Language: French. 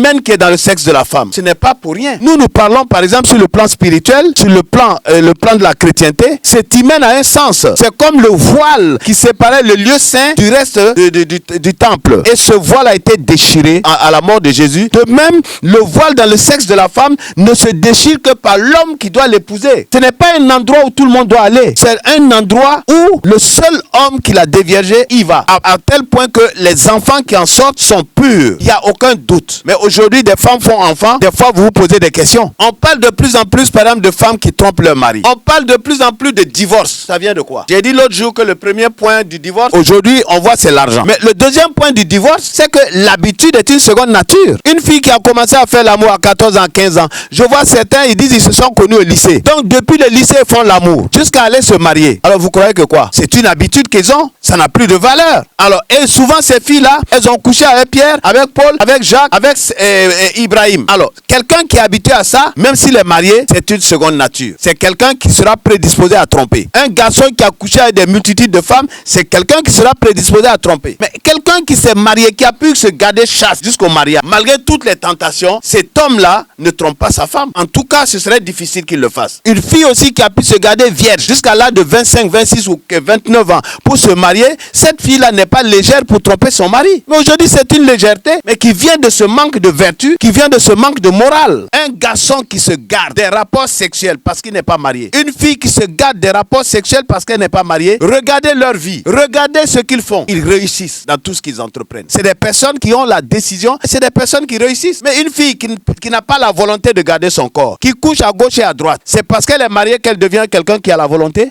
hymen qui est dans le sexe de la femme, ce n'est pas pour rien. Nous parlons par exemple sur le plan spirituel, sur le plan de la chrétienté. Cet hymen a un sens. C'est comme le voile qui séparait le lieu saint du reste du temple. Et ce voile a été déchiré à la mort de Jésus. De même, le voile dans le sexe de la femme ne se déchire que par l'homme qui doit l'épouser. Ce n'est pas un endroit où tout le monde doit aller. C'est un endroit où le seul homme qui l'a déviergé y va. À tel point que les enfants qui en sortent sont purs. Il n'y a aucun doute. Mais aujourd'hui, des femmes font enfants. Des fois, vous vous posez des questions. On parle de plus en plus, par exemple, de femmes qui trompent leur mari. On parle de plus en plus de divorce. Ça vient de quoi? J'ai dit l'autre jour que le premier point du divorce, aujourd'hui, on voit c'est l'argent. Mais le deuxième point du divorce, c'est que l'habitude est une seconde nature. Une fille qui a commencé à faire l'amour à 14 ans, 15 ans, je vois certains, ils disent qu'ils se sont connus au lycée. Donc, depuis le lycée, ils font l'amour jusqu'à aller se marier. Alors, vous croyez que quoi? C'est une habitude qu'ils ont. Ça n'a plus de valeur. Alors, et souvent, ces filles-là, elles ont couché avec Pierre, avec Paul, avec Jacques, avec Ibrahim. Alors, quelqu'un qui est habitué à ça, même s'il est marié, c'est une seconde nature. C'est quelqu'un qui sera prédisposé à tromper. Un garçon qui a couché avec des multitudes de femmes, c'est quelqu'un qui sera prédisposé à tromper. Mais quelqu'un qui s'est marié, qui a pu se garder chaste jusqu'au mariage, malgré toutes les tentations, cet homme-là ne trompe pas sa femme. En tout cas, ce serait difficile qu'il le fasse. Une fille aussi qui a pu se garder vierge jusqu'à l'âge de 25, 26 ou 29 ans pour se marier, cette fille-là n'est pas légère pour tromper son mari. Mais aujourd'hui, c'est une légèreté, mais qui vient de ce manque de vertu, qui vient de ce manque de morale. Un garçon qui se garde des rapports sexuels parce qu'il n'est pas marié. Une fille qui se garde des rapports sexuels parce qu'elle n'est pas mariée. Regardez leur vie. Regardez ce qu'ils font. Ils réussissent dans tout ce qu'ils entreprennent. C'est des personnes qui ont la décision. C'est des personnes qui réussissent. Mais une fille qui n'a pas la volonté de garder son corps, qui couche à gauche et à droite, c'est parce qu'elle est mariée qu'elle devient quelqu'un qui a la volonté.